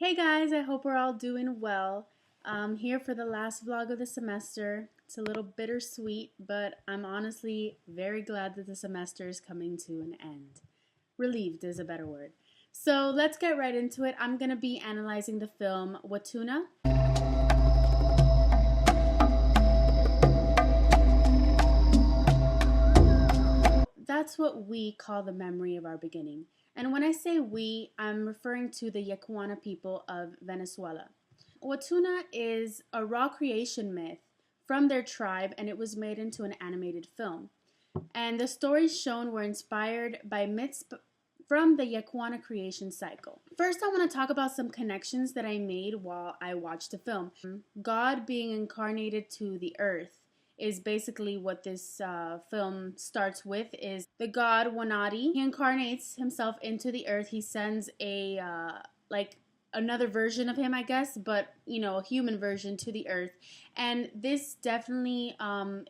Hey guys, I hope we're all doing well. I'm here for the last vlog of the semester. It's a little bittersweet, but I'm honestly very glad that the semester is coming to an end. Relieved is a better word. So let's get right into it. I'm going to be analyzing the film Watunna. That's what we call the memory of our beginning. And when I say we, I'm referring to the Yacuana people of Venezuela. Watunna is a raw creation myth from their tribe, and it was made into an animated film. And the stories shown were inspired by myths from the Yacuana creation cycle. First, I want to talk about some connections that I made while I watched the film. God being incarnated to the earth is basically what this film starts with. Is the god Wanadi. He incarnates himself into the earth. He sends a like another version of him, I guess, but a human version to the earth. And this definitely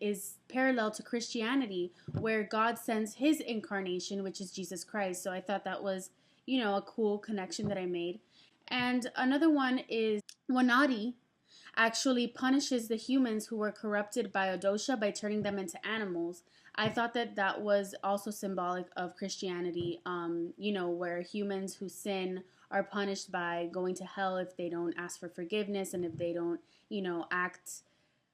is parallel to Christianity, where God sends his incarnation, which is Jesus Christ. So I thought that was a cool connection that I made. And another one is Wanadi actually punishes the humans who were corrupted by Odosha by turning them into animals. I thought that that was also symbolic of Christianity, where humans who sin are punished by going to hell if they don't ask for forgiveness and if they don't, act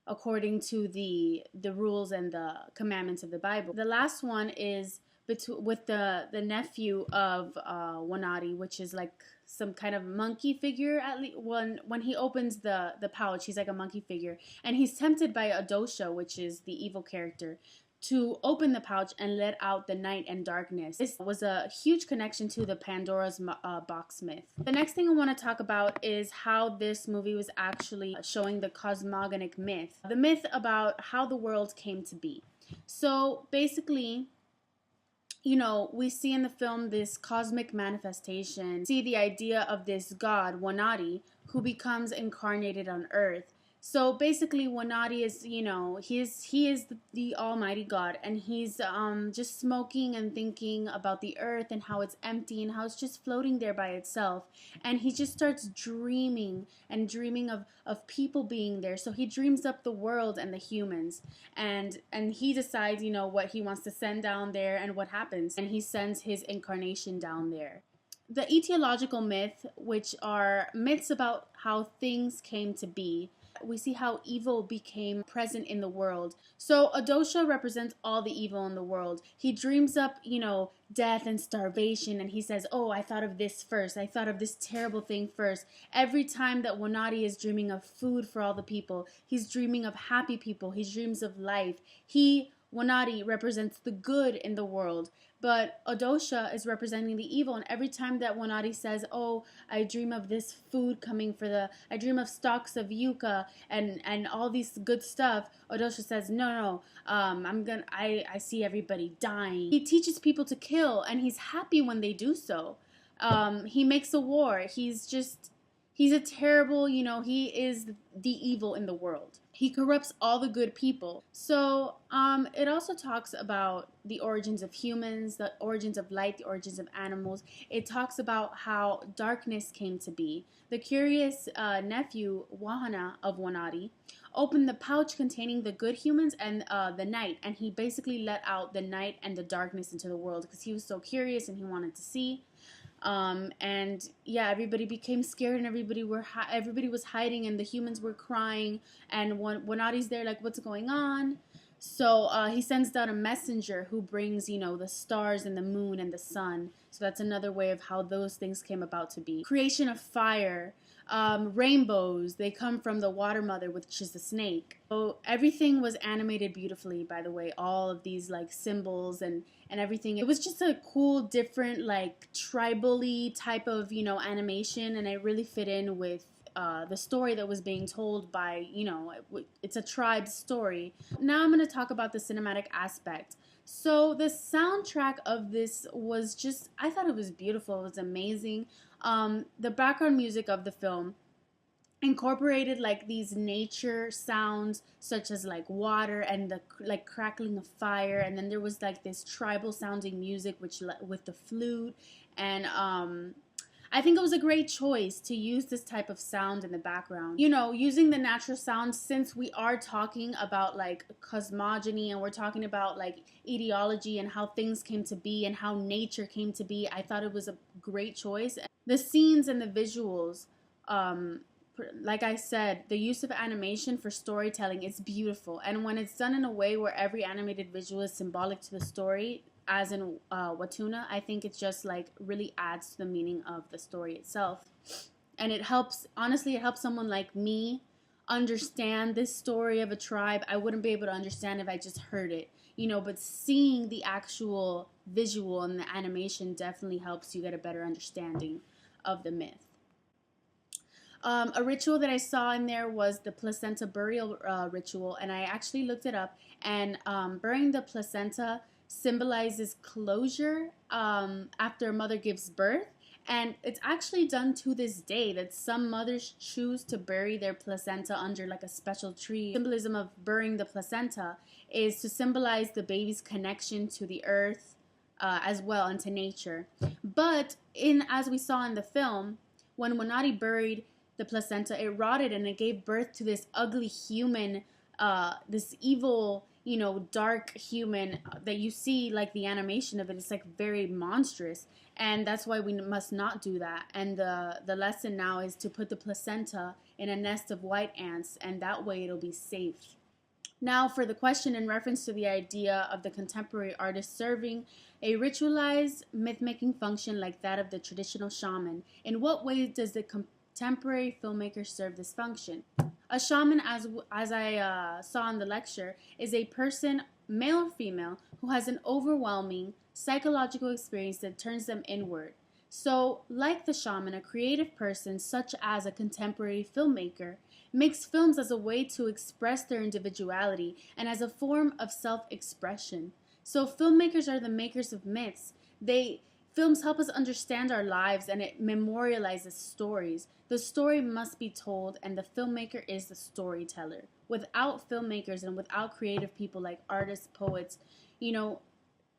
according to the rules and the commandments of the Bible. The last one is with the nephew of Wanadi, which is like some kind of monkey figure. At least when he opens the pouch, he's like a monkey figure, and he's tempted by Adosha, which is the evil character, to open the pouch and let out the night and darkness. This was a huge connection to the Pandora's box myth. The next thing I want to talk about is how this movie was actually showing the cosmogonic myth, the myth about how the world came to be. So basically, we see in the film this cosmic manifestation, see the idea of this god, Wanadi, who becomes incarnated on earth. So basically, Wanadi is, he is the Almighty God, and he's just smoking and thinking about the earth and how it's empty and how it's just floating there by itself. And he just starts dreaming and dreaming of people being there. So he dreams up the world and the humans, and he decides, what he wants to send down there and what happens. And he sends his incarnation down there. The etiological myth, which are myths about how things came to be, we see how evil became present in the world. So Adosha represents all the evil in the world. He dreams up, death and starvation, and he says, oh, I thought of this first. I thought of this terrible thing first. Every time that Wanadi is dreaming of food for all the people, he's dreaming of happy people. He dreams of life. Wanadi represents the good in the world, but Adosha is representing the evil. And every time that Wanadi says, "Oh, I dream of this food I dream of stalks of yucca and all these good stuff," Adosha says, "No, I see everybody dying." He teaches people to kill, and he's happy when they do so. He makes a war. He's a terrible, he is the evil in the world. He corrupts all the good people. So it also talks about the origins of humans, the origins of light, the origins of animals. It talks about how darkness came to be. The curious nephew, Wahana of Wanadi, opened the pouch containing the good humans and the night, and he basically let out the night and the darkness into the world because he was so curious and he wanted to see. And yeah, everybody became scared, and everybody was hiding, and the humans were crying. And Wanadi's there, like, what's going on? So he sends down a messenger who brings, the stars and the moon and the sun. So that's another way of how those things came about to be. Creation of fire, rainbows. They come from the water mother, which is the snake. So everything was animated beautifully, by the way. All of these like symbols and everything. It was just a cool, different, like tribal-y type of, animation, and it really fit in with the story that was being told by, it's a tribe story. Now I'm going to talk about the cinematic aspect. So the soundtrack of this was just, I thought it was beautiful. It was amazing. The background music of the film incorporated like these nature sounds such as like water and the like crackling of fire, and then there was like this tribal sounding music with the flute, and I think it was a great choice to use this type of sound in the background. You know, using the natural sound, since we are talking about like cosmogony and we're talking about like etiology and how things came to be and how nature came to be, I thought it was a great choice. The scenes and the visuals, like I said, the use of animation for storytelling is beautiful. And when it's done in a way where every animated visual is symbolic to the story, as in Watunna, I think it just like really adds to the meaning of the story itself. And it helps, honestly, it helps someone like me understand this story of a tribe. I wouldn't be able to understand if I just heard it, you know, but seeing the actual visual and the animation definitely helps you get a better understanding of the myth. A ritual that I saw in there was the placenta burial ritual, and I actually looked it up, and burying the placenta symbolizes closure after a mother gives birth, and it's actually done to this day that some mothers choose to bury their placenta under like a special tree. The symbolism of burying the placenta is to symbolize the baby's connection to the earth as well and to nature. But as we saw in the film, when Wanati buried the placenta, it rotted and it gave birth to this ugly human, this evil, you know, dark human that you see, like the animation of it. It's like very monstrous, and that's why we must not do that. And the lesson now is to put the placenta in a nest of white ants, and that way it'll be safe. Now for the question in reference to the idea of the contemporary artist serving a ritualized myth-making function like that of the traditional shaman, in what way does the contemporary filmmaker serve this function? A shaman, as I saw in the lecture, is a person, male or female, who has an overwhelming psychological experience that turns them inward. So, like the shaman, a creative person, such as a contemporary filmmaker, makes films as a way to express their individuality and as a form of self-expression. So, filmmakers are the makers of myths. Films help us understand our lives, and it memorializes stories. The story must be told, and the filmmaker is the storyteller. Without filmmakers and without creative people like artists, poets, you know,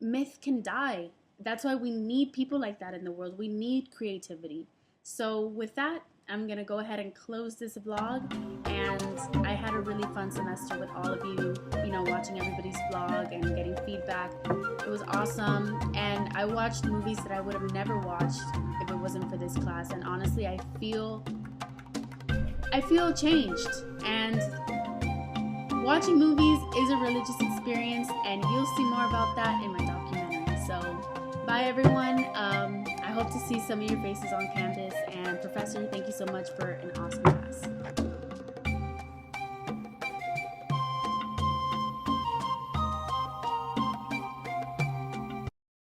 myth can die. That's why we need people like that in the world. We need creativity. So with that, I'm going to go ahead and close this vlog, and I had a really fun semester with all of you, you know, watching everybody's vlog and getting feedback. It was awesome, and I watched movies that I would have never watched if it wasn't for this class, and honestly, I feel changed, and watching movies is a religious experience, and you'll see more about that in my documentary. So, bye everyone. I hope to see some of your faces on campus, and Professor, thank you so much for an awesome class.